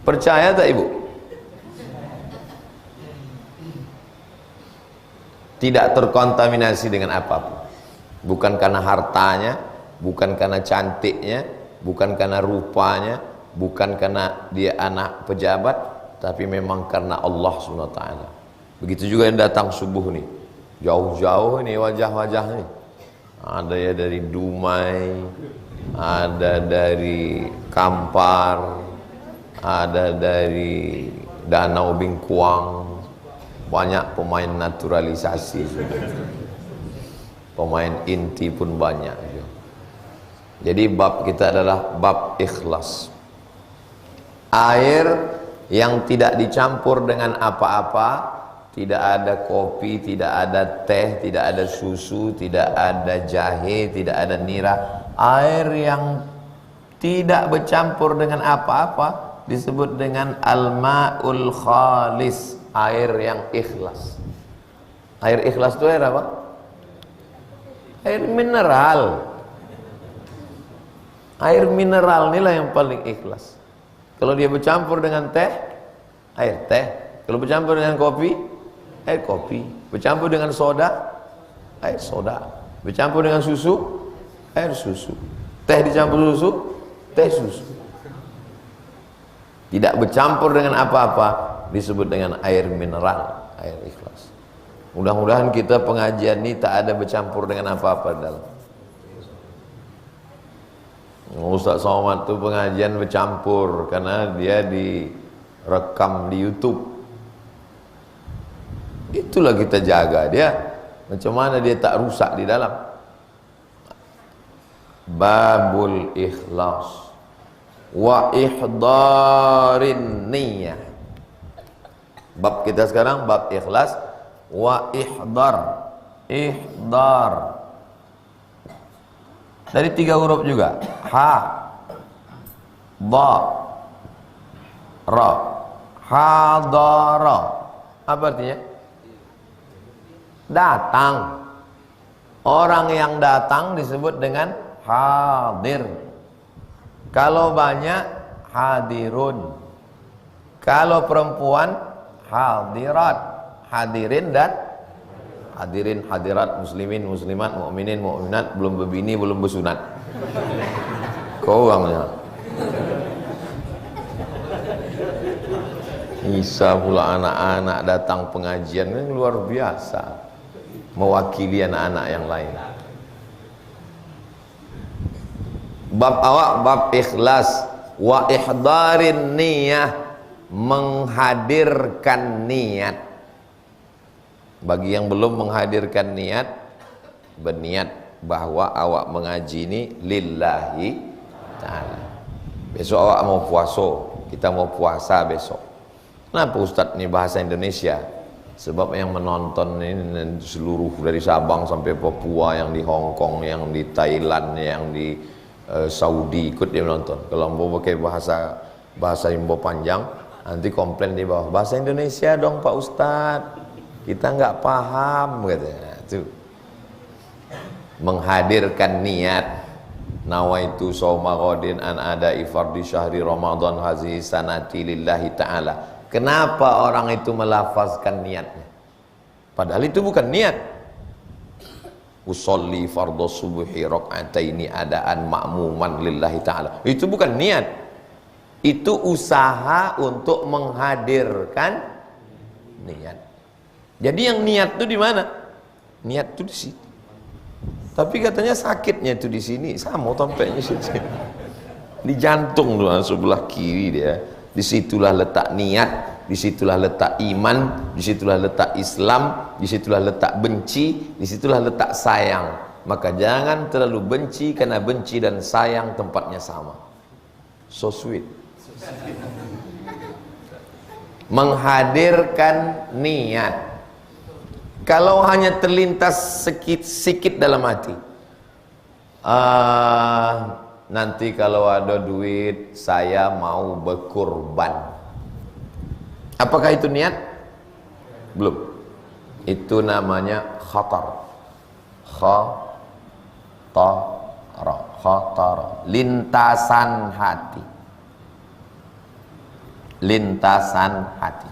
Percaya tak ibu? Tidak terkontaminasi dengan apapun. Bukan karena hartanya, bukan karena cantiknya, bukan karena rupanya, bukan karena dia anak pejabat, tapi memang karena Allah SWT. Begitu juga yang datang subuh nih, jauh-jauh ini wajah-wajah nih. Ada ya dari Dumai, ada dari Kampar, ada dari Danau Bingkuang. Banyak pemain naturalisasi sudah. Pemain inti pun banyak. Jadi bab kita adalah bab ikhlas. Air yang tidak dicampur dengan apa-apa, tidak ada kopi, tidak ada teh, tidak ada susu, tidak ada jahe, tidak ada nira. Air yang tidak bercampur dengan apa-apa disebut dengan al-ma'ul khalis, air yang ikhlas. Air ikhlas itu air apa? Air mineral. Air mineral inilah yang paling ikhlas. Kalau dia bercampur dengan teh, air teh. Kalau bercampur dengan kopi, air kopi. Bercampur dengan soda, air soda. Bercampur dengan susu, air susu. Teh dicampur susu, teh susu. Tidak bercampur dengan apa-apa disebut dengan air mineral, air ikhlas. Mudah-mudahan kita pengajian ini tak ada bercampur dengan apa-apa dalam. Ustaz Somad itu pengajian bercampur karena dia direkam di YouTube. Itulah kita jaga dia. Macam mana dia tak rusak di dalam. Babul ikhlas wa ihdarin niyah. Bab kita sekarang bab ikhlas wa ihdar. Ihdar dari 3 huruf juga. Ha, ba, ra. Hadara. Apa artinya? Datang. Orang yang datang disebut dengan hadir. Kalau banyak, hadirun. Kalau perempuan, hadirat. Hadirin dan hadirin, hadirat, muslimin, muslimat, mukminin, mukminat, belum berbini, belum bersunat. Kau orangnya. Isa pula anak-anak datang pengajian ini luar biasa. Mewakili anak-anak yang lain. Bab awak, bab ikhlas wa ihdarin niyah, menghadirkan niat. Bagi yang belum menghadirkan niat, berniat bahwa awak mengaji ini lillahi ta'ala. Besok awak mau puasa, kita mau puasa besok. Kenapa Ustadz ini bahasa Indonesia? Sebab yang menonton ini seluruh dari Sabang sampai Papua, yang di Hong Kong, yang di Thailand, yang di Saudi ikut dia menonton. Kalau mau pakai bahasa Imbo panjang, nanti komplain di bawah, bahasa Indonesia dong Pak Ustadz, kita nggak paham katanya. Tuh. Menghadirkan niat. Nawaitu shauma ghadin an ada'i fardhi syahri Ramadan hazihi sanati lillahi ta'ala. Kenapa orang itu melafazkan niatnya? Padahal itu bukan niat. Usolli fardhu subuhi raka'ataini adaan ma'muman lillahi ta'ala. Itu bukan niat. Itu usaha untuk menghadirkan niat. Jadi yang niat itu di mana? Niat itu di sini. Tapi katanya sakitnya itu di sini, sama tampaknya sini. Di jantung tuh sebelah kiri dia. Disitulah letak niat, disitulah letak iman, disitulah letak Islam, disitulah letak benci, disitulah letak sayang. Maka jangan terlalu benci, karena benci dan sayang tempatnya sama. So sweet. Menghadirkan niat. Kalau hanya terlintas sikit dalam hati, nanti kalau ada duit saya mau berkurban. Apakah itu niat? Belum. Itu namanya khatar. Khatar. Lintasan hati. lintasan hati.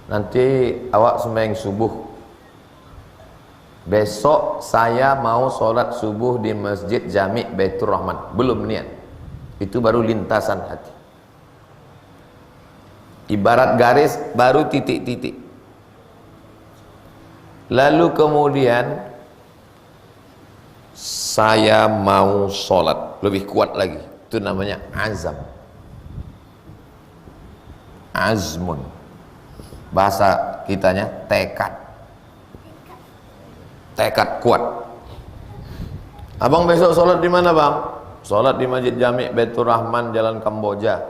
Nanti awak sembahyang subuh, besok saya mau sholat subuh di Masjid Jami' Baitur Rahman, belum niat, itu baru lintasan hati. Ibarat garis baru titik-titik. Lalu kemudian saya mau sholat, lebih kuat lagi, itu namanya azam. Azmun, bahasa kitanya tekad. Tekad kuat. Abang besok sholat di mana bang? Sholat di Masjid Jami' Baitur Rahman, Jalan Kamboja.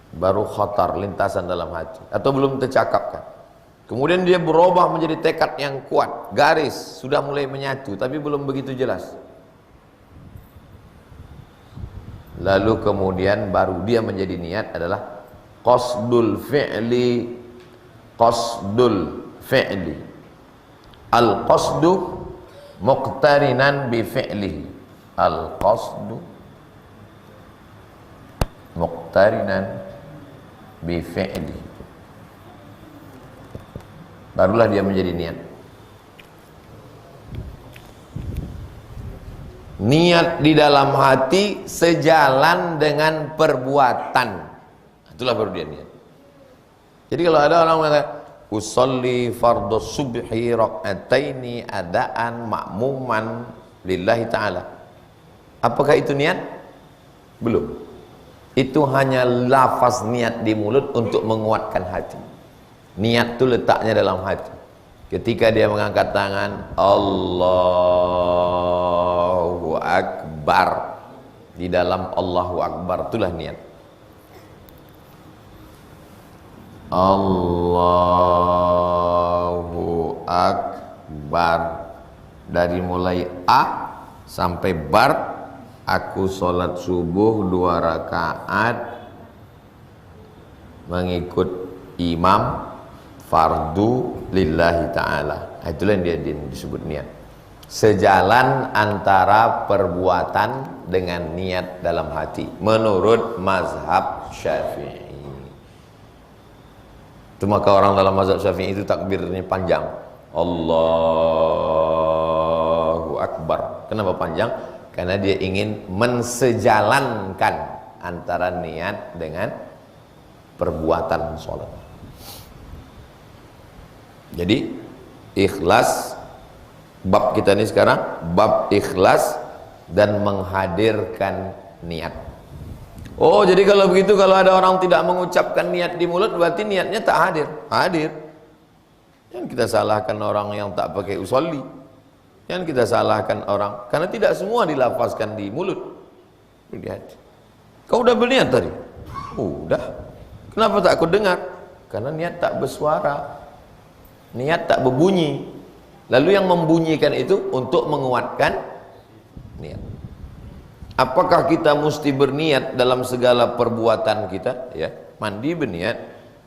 Baru khotar, lintasan dalam hati. Atau belum tercakapkan. Kemudian dia berubah menjadi tekad yang kuat. Garis sudah mulai menyatu, tapi belum begitu jelas. Lalu kemudian baru dia menjadi niat adalah qasdul fi'li. Qasdul fi'li. Al-qasdu muqtarinan bi fi'lihi. Al-qasdu muqtarinan bi fi'lihi. Barulah dia menjadi niat. Niat di dalam hati sejalan dengan perbuatan. Itulah baru dia niat. Jadi kalau ada orang mengatakan usolli fardhu subhi rak'ataini adaan ma'muman lillahi ta'ala, apakah itu niat? Belum. Itu hanya lafaz niat di mulut untuk menguatkan hati. Niat itu letaknya dalam hati. Ketika dia mengangkat tangan, Allahu Akbar, di dalam Allahu Akbar itulah niat. Allahu Akbar, dari mulai A sampai bar, aku sholat subuh 2 rakaat mengikut imam fardu lillahi ta'ala. Itulah yang dia disebut niat. Sejalan antara perbuatan dengan niat dalam hati menurut mazhab Syafi'i. Itu maka orang dalam mazhab Syafi'i itu takbirnya panjang. Allahu Akbar. Kenapa panjang? Karena dia ingin mensejalankan antara niat dengan perbuatan sholat. Jadi ikhlas, bab kita ini sekarang bab ikhlas dan menghadirkan niat. Oh, jadi kalau begitu, kalau ada orang tidak mengucapkan niat di mulut, berarti niatnya tak hadir. Hadir. Yang kita salahkan orang yang tak pakai usolli. Yang kita salahkan orang karena tidak semua dilafazkan di mulut, di hati. Kau udah berniat tadi? Udah. Kenapa tak aku dengar? Karena niat tak bersuara. Niat tak berbunyi. Lalu yang membunyikan itu untuk menguatkan niat. Apakah kita mesti berniat dalam segala perbuatan kita? Ya, mandi berniat.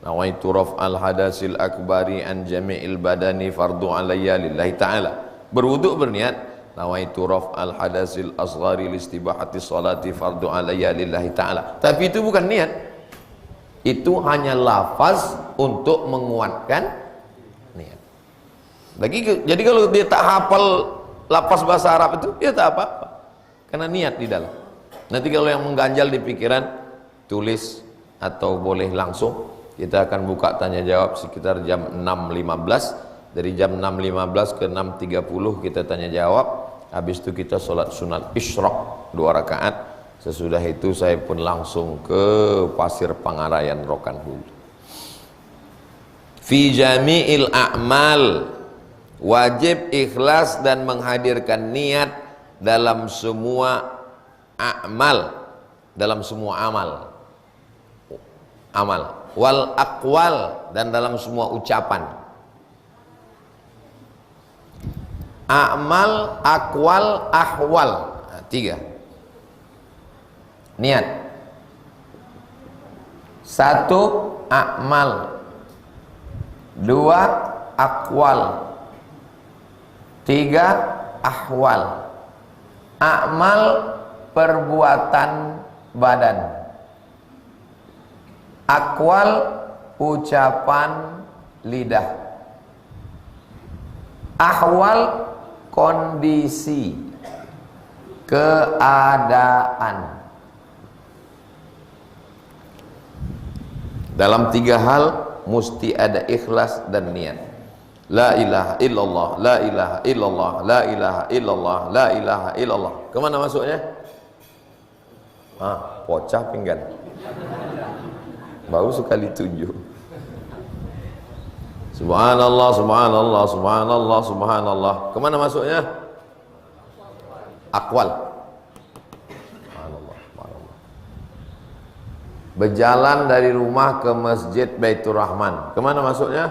Nawaitu raf'al hadasil akbari an jami'il badani fardu alayya lillahi ta'ala. Berwuduk berniat. Nawaitu raf'al hadasil asghari listibahati salati fardu alayya lillahi ta'ala. Tapi itu bukan niat. Itu hanya lafaz untuk menguatkan niat. Jadi kalau dia tak hafal lafaz bahasa Arab itu, dia tak apa-apa. Karena niat di dalam. Nanti kalau yang mengganjal di pikiran, tulis atau boleh langsung. Kita akan buka tanya jawab sekitar jam 6.15. Dari jam 6.15 ke 6.30 kita tanya jawab. Habis itu kita sholat sunat isyraq 2 rakaat. Sesudah itu saya pun langsung ke Pasir Pangarayan Rokan Hulu. Fi jami'il a'mal, wajib ikhlas dan menghadirkan niat dalam semua a'mal, dalam semua amal. Wal aqwal, dan dalam semua ucapan. A'mal, aqwal, ahwal. Nah, 3. Niat. 1 a'mal, 2 aqwal, 3 ahwal. A'mal perbuatan badan. Akwal, ucapan lidah. Ahwal, kondisi, keadaan. Dalam 3 hal mesti ada ikhlas dan niat. La ilaha illallah, la ilaha illallah, la ilaha illallah, la ilaha illallah. Kemana masuknya? Pocah pinggan. Baru sekali tunjuk. Subhanallah, subhanallah, subhanallah, subhanallah. Kemana masuknya? Akwal. Subhanallah, subhanallah. Berjalan dari rumah ke masjid Baitur Rahman. Kemana masuknya?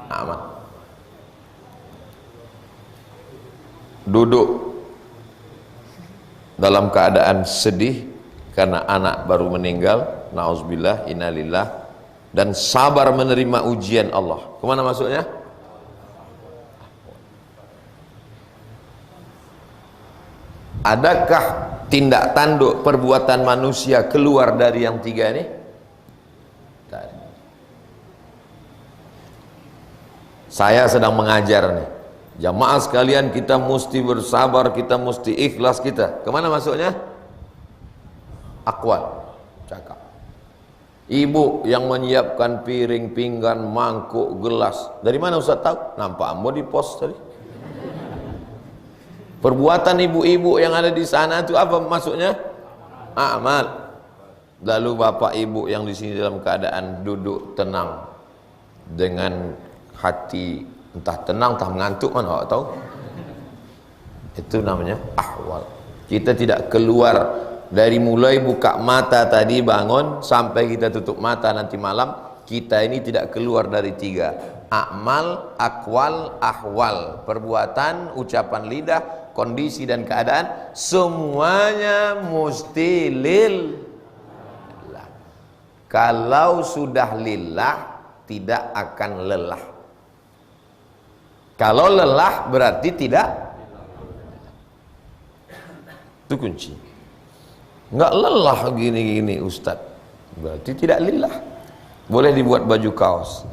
Amal. Duduk dalam keadaan sedih karena anak baru meninggal, na'udzubillah, innalillah, dan sabar menerima ujian Allah. Kemana masuknya? Adakah tindak tanduk perbuatan manusia keluar dari yang 3 ini? Tak. Saya sedang mengajar nih, jamaah sekalian, kita mesti bersabar, kita mesti ikhlas kita. Kemana masuknya? Akwal, cakap. Ibu yang menyiapkan piring, pinggan, mangkuk, gelas. Dari mana Ustaz tahu? Nampak ambo di pos tadi. Perbuatan ibu-ibu yang ada di sana itu apa masuknya? Amal. Lalu bapak ibu yang di sini dalam keadaan duduk tenang dengan hati entah tenang entah mengantuk, mana awak tahu. Itu namanya ahwal. Kita tidak keluar dari mulai buka mata tadi bangun sampai kita tutup mata nanti malam, kita ini tidak keluar dari 3: amal, akwal, ahwal. Perbuatan, ucapan lidah, kondisi dan keadaan, semuanya mesti lillah. Kalau sudah lillah, tidak akan lelah. Kalau lelah berarti tidak. Itu kunci. Enggak lelah gini-gini Ustaz, berarti tidak lillah. Boleh dibuat baju kaos,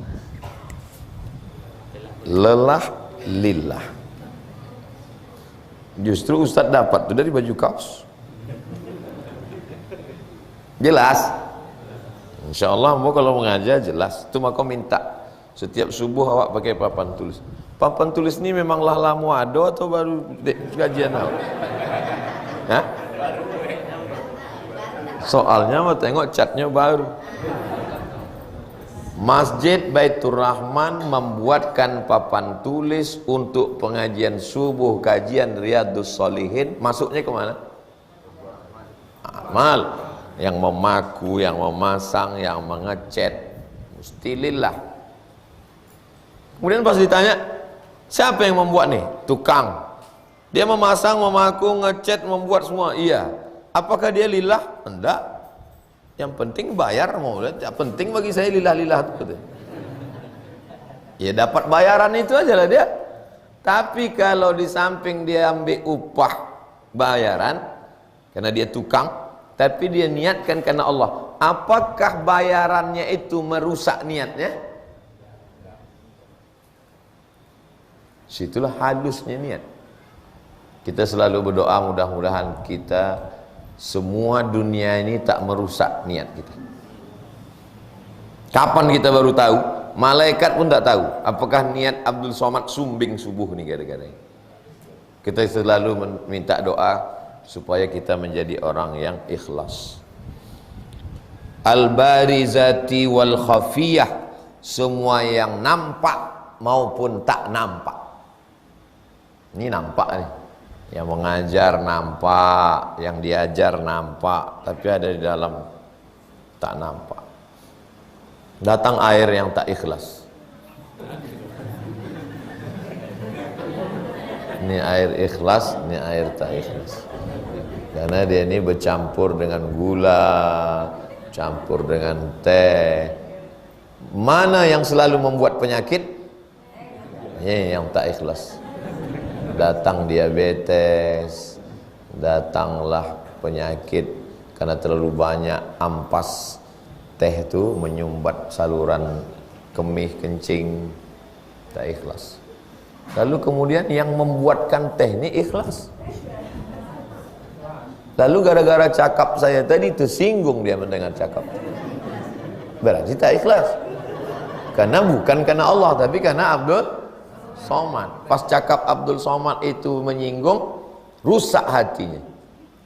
lelah lillah. Justru Ustaz dapat tuh dari baju kaos. Jelas? Insya Allah mau kalau mengajar jelas. Itu maka minta setiap subuh awak pakai papan tulis. Papan tulis ini memanglah lama ado atau baru kajian awak? Hah? Soalnya mau tengok catnya baru. Masjid Baitur Rahman membuatkan papan tulis untuk pengajian subuh, kajian Riyadhus Shalihin. Masuknya kemana? Amal. Yang memaku, yang memasang, yang mengecat, mesti lillah. Kemudian pas ditanya, siapa yang membuat nih? Tukang. Dia memasang, memaku, ngecat, membuat semua. Iya. Apakah dia lillah? Enggak. Yang penting bayar, mau lihat. Yang penting bagi saya lillah-lillah itu. Ya dapat bayaran itu aja lah dia. Tapi kalau di samping dia ambil upah bayaran, karena dia tukang, tapi dia niatkan karena Allah, apakah bayarannya itu merusak niatnya? Situlah halusnya niat. Kita selalu berdoa mudah-mudahan kita semua dunia ini tak merusak niat kita. Kapan kita baru tahu? Malaikat pun tak tahu apakah niat Abdul Somad sumbing subuh nih gara-gara ini. Kita selalu minta doa supaya kita menjadi orang yang ikhlas. Al-barizati wal khafiyah, semua yang nampak maupun tak nampak. Ini nampak nih. Yang mengajar nampak, yang diajar nampak, tapi ada di dalam tak nampak. Datang air yang tak ikhlas. Ini air ikhlas, ini air tak ikhlas. Karena dia ini bercampur dengan gula, campur dengan teh. Mana yang selalu membuat penyakit? Ini yang tak ikhlas. Datang diabetes, datanglah penyakit karena terlalu banyak ampas Teh itu menyumbat saluran kemih, kencing, tak ikhlas. Lalu kemudian yang membuatkan teh ini ikhlas. Lalu gara-gara cakap saya tadi tersinggung dia mendengar cakap. Berarti tak ikhlas. Karena bukan karena Allah, tapi karena Abdul Somad. Pas cakap Abdul Somad itu menyinggung, rusak hatinya.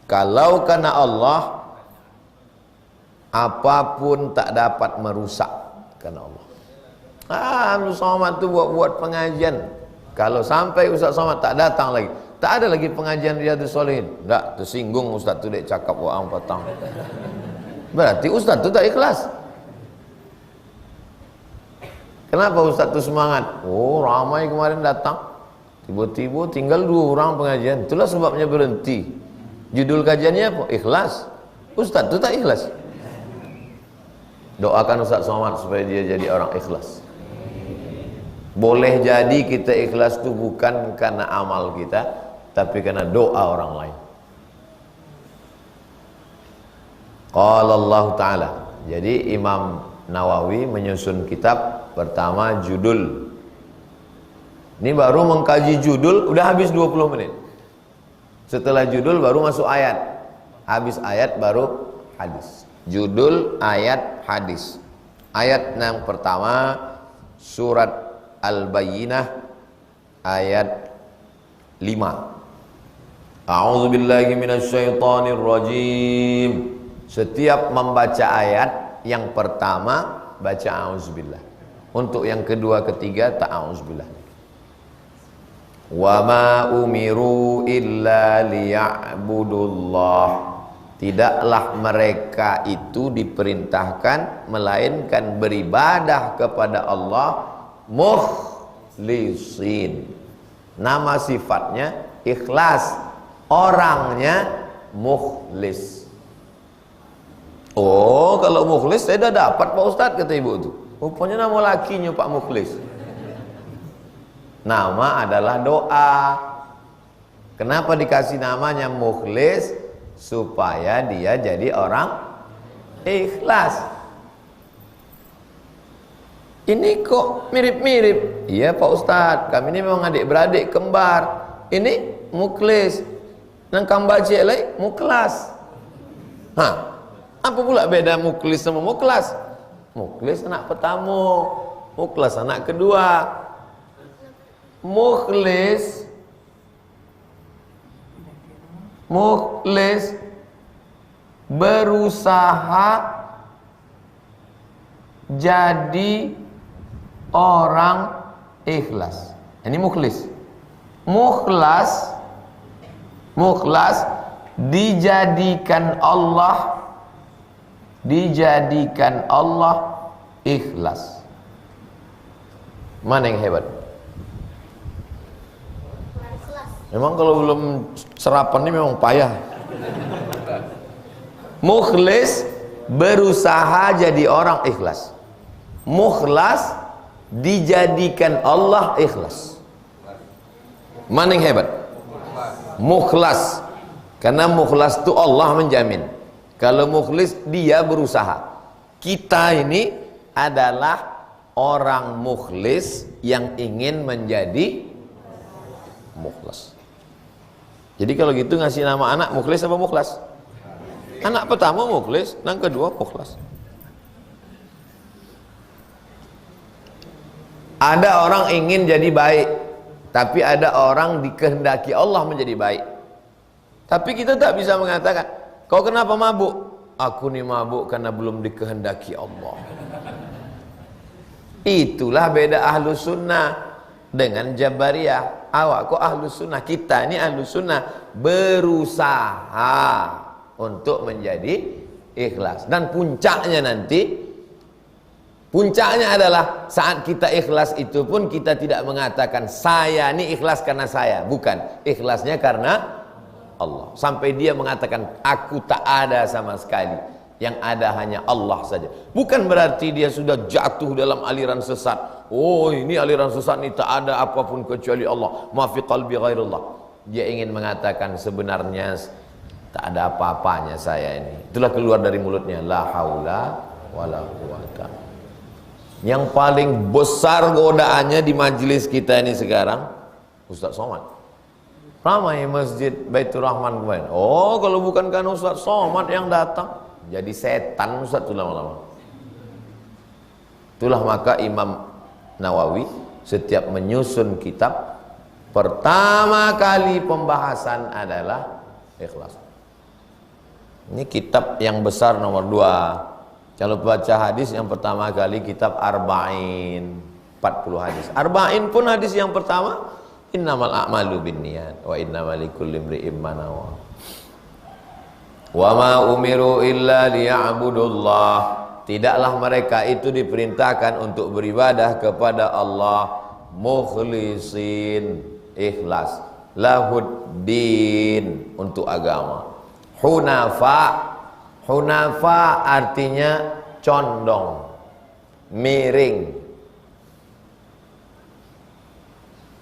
Kalau karena Allah, apapun tak dapat merusak karena Allah. Abdul Somad tu buat pengajian. Kalau sampai Ustaz Somad tak datang lagi, tak ada lagi pengajian Riyadhus Shalihin. Tak, tersinggung Ustaz tu dek cakap waang patang. Berarti Ustaz tu tak ikhlas. Kenapa Ustaz tu semangat? Oh, ramai kemarin datang. Tiba-tiba tinggal 2 orang pengajian. Itulah sebabnya berhenti. Judul kajiannya apa? Ikhlas. Ustaz tu tak ikhlas. Doakan Ustaz Somad supaya dia jadi orang ikhlas. Boleh jadi kita ikhlas itu bukan karena amal kita, tapi karena doa orang lain. Qala Allah Ta'ala. Jadi Imam Nawawi menyusun kitab pertama judul. Ini baru mengkaji judul udah habis 20 menit. Setelah judul baru masuk ayat. Habis ayat baru hadis. Judul, ayat, hadis. Ayat yang pertama surat Al-Bayyinah ayat 5. A'udzubillahi minasyaitonir rajim. Setiap membaca ayat yang pertama baca a'udzubillah. Untuk yang kedua, ketiga tak a'udzubillah. Wa ma umiru illa liya'budullah. Tidaklah mereka itu diperintahkan melainkan beribadah kepada Allah mukhlisin. Nama sifatnya ikhlas, orangnya mukhlis. Oh, kalau mukhlis saya dah dapat Pak Ustadz, kata ibu itu. Rupanya nama lakinya Pak Mukhlis. Nama adalah doa. Kenapa dikasih namanya mukhlis? Supaya dia jadi orang ikhlas. Ini kok mirip-mirip? Iya Pak Ustadz, kami ini memang adik-beradik kembar. Ini mukhlis, nang kambaci lagi mukhlas. Hah, apa pula beda mukhlis sama mukhlas? Mukhlis anak pertama, mukhlas anak kedua. Mukhlis berusaha jadi orang ikhlas. Ini mukhlis. Mukhlas dijadikan Allah ikhlas. Mana yang hebat? Memang kalau belum serapan ini memang payah. Mukhlis berusaha jadi orang ikhlas. Mukhlas dijadikan Allah ikhlas. Mana yang hebat? Mukhlas. Karena mukhlas itu Allah menjamin. Kalau mukhlis dia berusaha. Kita ini adalah orang mukhlis yang ingin menjadi mukhlas. Jadi kalau gitu ngasih nama anak mukhlis apa mukhlas? Anak pertama mukhlis, yang kedua mukhlas. Ada orang ingin jadi baik, tapi ada orang dikehendaki Allah menjadi baik. Tapi kita tak bisa mengatakan, kau kenapa mabuk? Aku nih mabuk karena belum dikehendaki Allah. Itulah beda ahlus sunnah dengan Jabariyah. Awak kok ahlus sunnah, kita ini ahlus sunnah berusaha untuk menjadi ikhlas. Dan puncaknya nanti, puncaknya adalah saat kita ikhlas itu pun kita tidak mengatakan saya ini ikhlas karena saya. Bukan, ikhlasnya karena Allah. Sampai dia mengatakan aku tak ada sama sekali, yang ada hanya Allah saja. Bukan berarti dia sudah jatuh dalam aliran sesat. Oh, ini aliran sesat ini tak ada apapun kecuali Allah. Ma fi qalbi ghairullah. Dia ingin mengatakan sebenarnya tak ada apa-apanya saya ini. Itulah keluar dari mulutnya, la haula wala quwata. Yang paling besar godaannya di majelis kita ini sekarang, Ustaz Somad. Ramai masjid Baitur Rahman kemarin. Oh, kalau bukan karena Ustaz Somad yang datang, jadi setan Ustaz tuh lama-lama. Itulah maka Imam Nawawi setiap menyusun kitab, pertama kali pembahasan adalah ikhlas. Ini kitab yang besar nomor 2. Kalau baca hadis yang pertama kali kitab Arba'in, 40 hadis. Arba'in pun hadis yang pertama, innamal a'malu binniyat wa innamal likulli imri'in ma nawa. Wa ma umiru illa liya'budullah. Tidaklah mereka itu diperintahkan untuk beribadah kepada Allah mukhlisin, ikhlas, lahuddin, untuk agama. Hunafa, hunafa artinya condong, miring,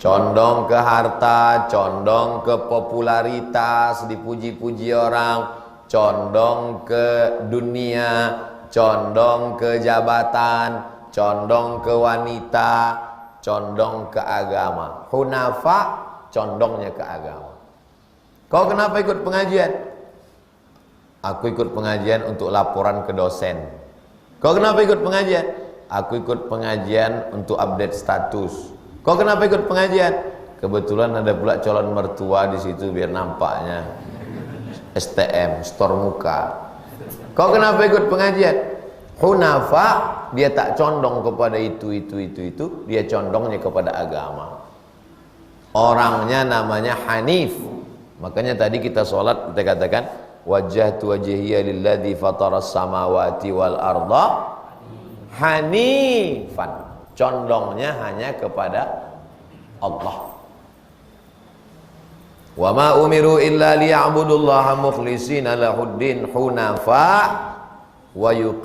condong ke harta, condong ke popularitas, dipuji-puji orang, condong ke dunia, condong ke jabatan, condong ke wanita, condong ke agama. Hunafa, condongnya ke agama. Kau kenapa ikut pengajian? Aku ikut pengajian untuk laporan ke dosen. Kau kenapa ikut pengajian? Aku ikut pengajian untuk update status. Kau kenapa ikut pengajian? Kebetulan ada pula calon mertua di situ biar nampaknya STM, store muka. Kau kenapa ikut pengajian? Hunafa, dia tak condong kepada itu, dia condongnya kepada agama. Orangnya namanya Hanif. Makanya tadi kita sholat, kita katakan wajjahtu wajhiya lilladzi fataras samawati wal arda hanifan. Condongnya hanya kepada Allah. Wa ma umiru illa liya'budullaha mukhlishina lahuddin hunafa wa yuqim